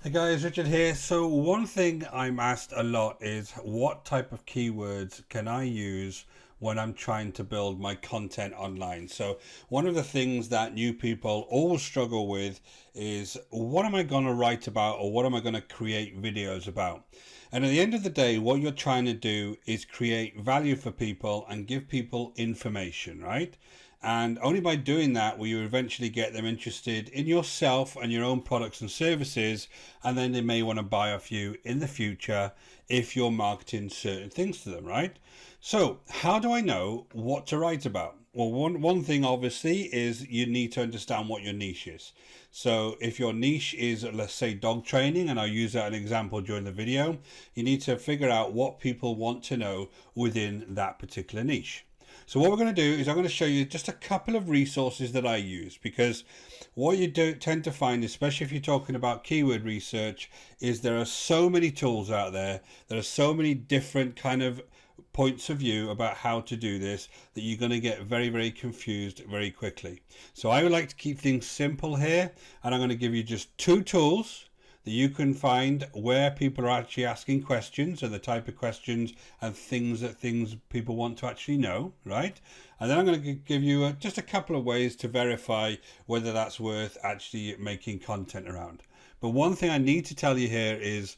Hey guys, Richard here. So one thing I'm asked a lot is what type of keywords can I use when I'm trying to build my content online? So one of the things that new people always struggle with is what am I going to write about or what am I going to create videos about? And at the end of the day, what you're trying to do is create value for people and give people information, right? And only by doing that will you eventually get them interested in yourself and your own products and services. And then they may want to buy off you in the future if you're marketing certain things to them, right? So, how do I know what to write about? Well, one thing obviously is you need to understand what your niche is. So, if your niche is, let's say, dog training, and I'll use that as an example during the video, you need to figure out what people want to know within that particular niche. So what we're going to do is I'm going to show you just a couple of resources that I use, because what you do tend to find, especially if you're talking about keyword research, is there are so many tools out there. There are so many different kind of points of view about how to do this that you're going to get very, very confused very quickly. So I would like to keep things simple here, and I'm going to give you just two tools that you can find where people are actually asking questions and the type of questions and things people want to actually know, right? And then I'm going to give you just a couple of ways to verify whether that's worth actually making content around. But one thing I need to tell you here is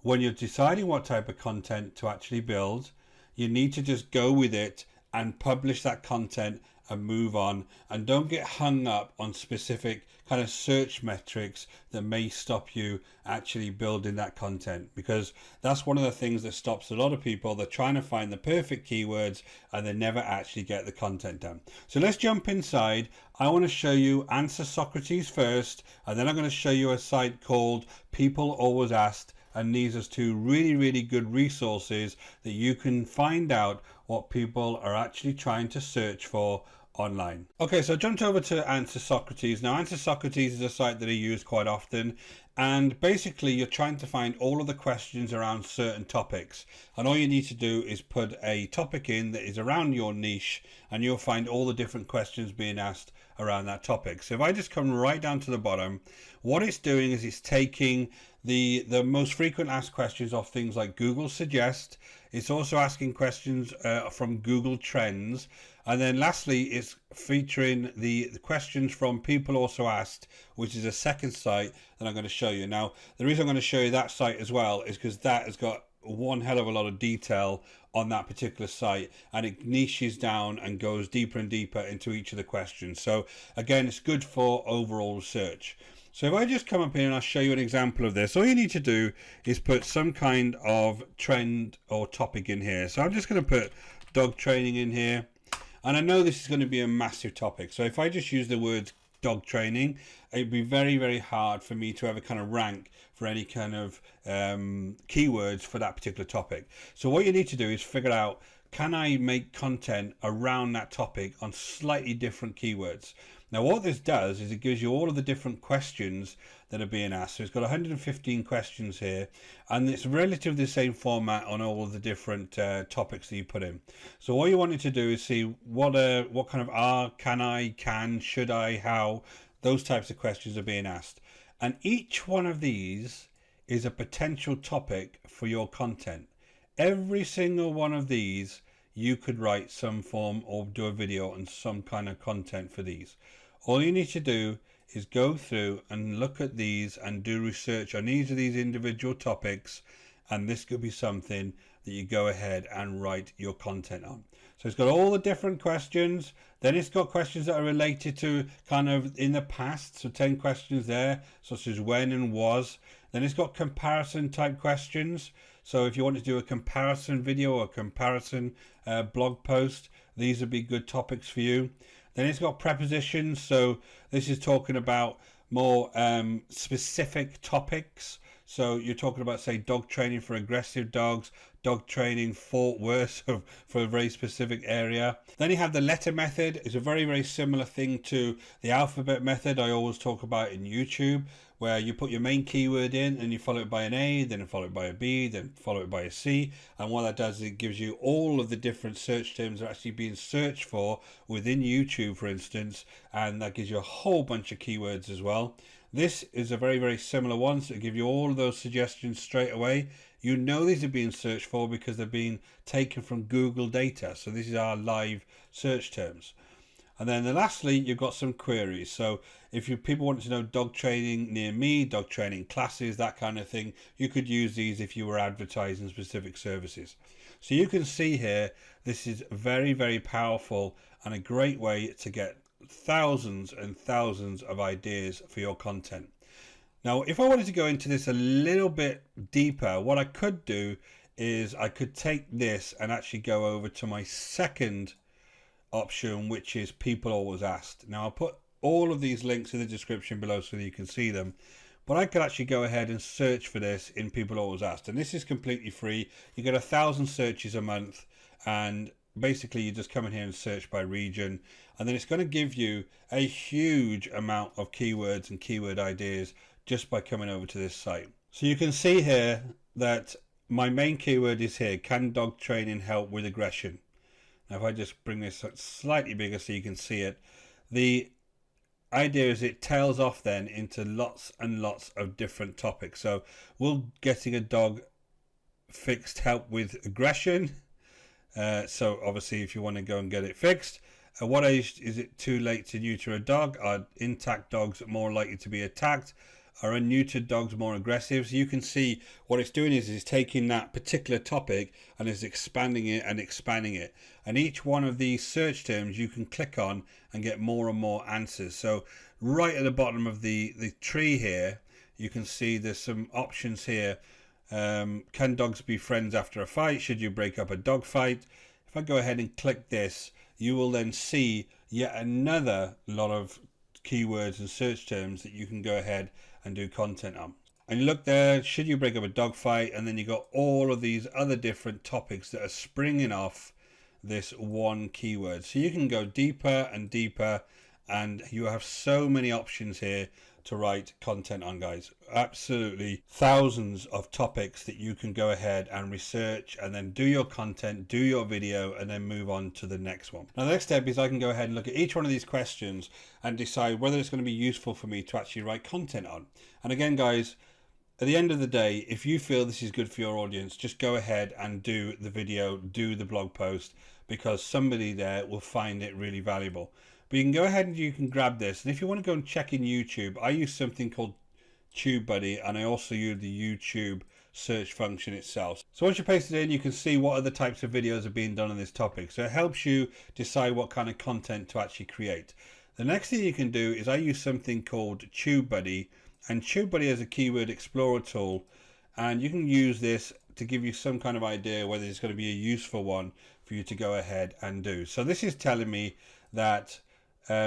when you're deciding what type of content to actually build, you need to just go with it and publish that content and move on, and don't get hung up on specific kind of search metrics that may stop you actually building that content, because that's one of the things that stops a lot of people. They're trying to find the perfect keywords and they never actually get the content done. So let's jump inside. I want to show you Answer Socrates first, and then I'm going to show you a site called People Always Asked. And these are two really, really good resources that you can find out what people are actually trying to search for online. Okay, so I jumped over to Answer Socrates. Now, Answer Socrates is a site that I use quite often, and basically you're trying to find all of the questions around certain topics, and all you need to do is put a topic in that is around your niche, and you'll find all the different questions being asked around that topic. So if I just come right down to the bottom, what it's doing is it's taking the most frequent asked questions of things like Google Suggest. It's also asking questions from Google Trends, and then lastly it's featuring the questions from People Also Asked, which is a second site that I'm going to show you. Now, the reason I'm going to show you that site as well is because that has got one hell of a lot of detail on that particular site, and it niches down and goes deeper and deeper into each of the questions. So again, it's good for overall research. So if I just come up here and I'll show you an example of this, all you need to do is put some kind of trend or topic in here. So I'm just going to put dog training in here, and I know this is going to be a massive topic. So if I just use the words dog training, it'd be very, very hard for me to ever kind of rank for any kind of keywords for that particular topic. So what you need to do is figure out, can I make content around that topic on slightly different keywords? Now what this does is it gives you all of the different questions that are being asked. So it's got 115 questions here, and it's relatively the same format on all of the different topics that you put in. So what you wanted to do is see what kind of can, should I, how, those types of questions are being asked. And each one of these is a potential topic for your content. Every single one of these you could write some form or do a video on some kind of content for these. All you need to do is go through and look at these and do research on each of these individual topics, and this could be something that you go ahead and write your content on. So it's got all the different questions. Then it's got questions that are related to kind of in the past, so 10 questions there, such as when and was. Then it's got comparison type questions. So if you want to do a comparison video or a comparison blog post, these would be good topics for you. Then it's got prepositions. So this is talking about more specific topics. So you're talking about, say, dog training for aggressive dogs, dog training for worse for a very specific area. Then you have the letter method. It's a very, very similar thing to the alphabet method I always talk about in YouTube, where you put your main keyword in and you follow it by an A, then follow it by a B, then follow it by a C. And what that does is it gives you all of the different search terms that are actually being searched for within YouTube, for instance, and that gives you a whole bunch of keywords as well. This is a very, very similar one, so it'll give you all of those suggestions straight away. You know these are being searched for because they're being taken from Google data. So this is our live search terms. And then lastly, you've got some queries. So if people want to know dog training near me, dog training classes, that kind of thing, you could use these if you were advertising specific services. So you can see here, this is very, very powerful and a great way to get thousands and thousands of ideas for your content. Now, if I wanted to go into this a little bit deeper, what I could do is I could take this and actually go over to my second option, which is people always asked. Now I'll put all of these links in the description below so that you can see them, but I could actually go ahead and search for this in people always asked, and this is completely free. You get 1,000 searches a month, and basically you just come in here and search by region, and then it's going to give you a huge amount of keywords and keyword ideas just by coming over to this site. So you can see here that my main keyword is here: can dog training help with aggression? Now if I just bring this slightly bigger so you can see it, the idea is it tails off then into lots and lots of different topics. So will getting a dog fixed help with aggression? So obviously if you want to go and get it fixed. At what age is it too late to neuter a dog? Are intact dogs more likely to be attacked? Are unneutered dogs more aggressive? So you can see what it's doing is it's taking that particular topic and is expanding it and expanding it. And each one of these search terms you can click on and get more and more answers. So right at the bottom of the tree here, you can see there's some options here. Can dogs be friends after a fight? Should you break up a dog fight? If I go ahead and click this, you will then see yet another lot of keywords and search terms that you can go ahead and do content on. And you look there, should you break up a dog fight? And then you got all of these other different topics that are springing off this one keyword. So you can go deeper and deeper, and you have so many options here to write content on, guys. Absolutely thousands of topics that you can go ahead and research and then do your content, do your video, and then move on to the next one. Now the next step is I can go ahead and look at each one of these questions and decide whether it's going to be useful for me to actually write content on. And again, guys, at the end of the day, if you feel this is good for your audience, just go ahead and do the video, do the blog post, because somebody there will find it really valuable. But you can go ahead and you can grab this. And if you want to go and check in YouTube, I use something called TubeBuddy, and I also use the YouTube search function itself. So once you paste it in, you can see what other types of videos are being done on this topic. So it helps you decide what kind of content to actually create. The next thing you can do is I use something called TubeBuddy, and TubeBuddy is a keyword explorer tool, and you can use this to give you some kind of idea whether it's going to be a useful one for you to go ahead and do. So this is telling me that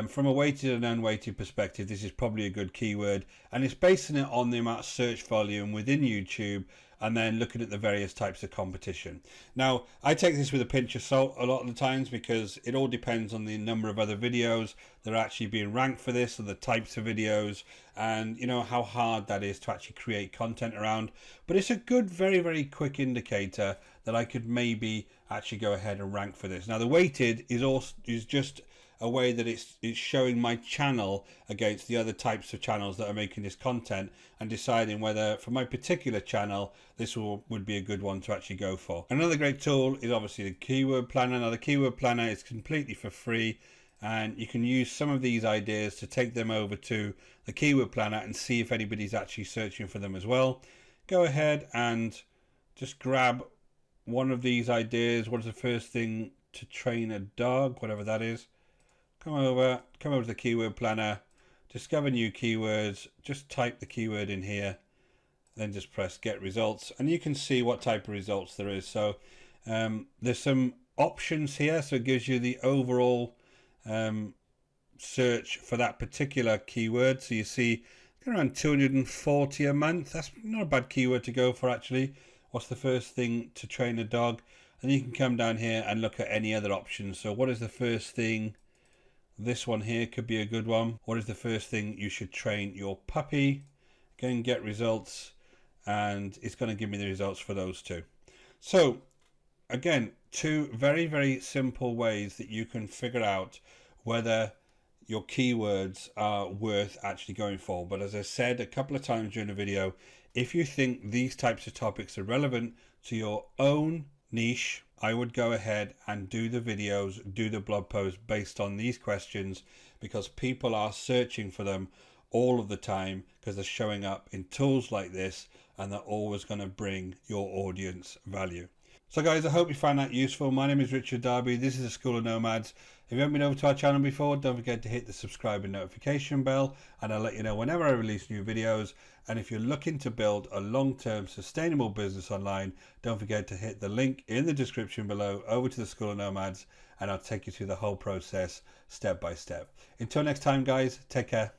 from a weighted and unweighted perspective, this is probably a good keyword, and it's basing it on the amount of search volume within YouTube and then looking at the various types of competition. Now, I take this with a pinch of salt a lot of the times because it all depends on the number of other videos that are actually being ranked for this, and the types of videos, and you know how hard that is to actually create content around. But it's a good, very, very quick indicator that I could maybe actually go ahead and rank for this. Now, the weighted is just a way that it's showing my channel against the other types of channels that are making this content and deciding whether for my particular channel this would be a good one to actually go for. Another great tool is obviously the keyword planner. Now the keyword planner is completely for free, and you can use some of these ideas to take them over to the keyword planner and see if anybody's actually searching for them as well. Go ahead and just grab one of these ideas. What is the first thing to train a dog, whatever that is. Come over to the keyword planner, discover new keywords, just type the keyword in here, then just press get results, and you can see what type of results there is. So there's some options here, so it gives you the overall search for that particular keyword. So you see around 240 a month. That's not a bad keyword to go for actually. What's the first thing to train a dog? And you can come down here and look at any other options. So what is the first thing? This one here could be a good one. What is the first thing you should train your puppy? Again, get results, and it's going to give me the results for those two. So again, two very, very simple ways that you can figure out whether your keywords are worth actually going for. But as I said a couple of times during the video, if you think these types of topics are relevant to your own niche, I would go ahead and do the videos, do the blog posts based on these questions, because people are searching for them all of the time because they're showing up in tools like this, and they're always going to bring your audience value. So guys, I hope you found that useful. My name is Richard Darby. This is the School of Nomads. If you haven't been over to our channel before, don't forget to hit the subscribe and notification bell, and I'll let you know whenever I release new videos. And if you're looking to build a long-term sustainable business online, don't forget to hit the link in the description below over to the School of Nomads, and I'll take you through the whole process step by step. Until next time guys, take care.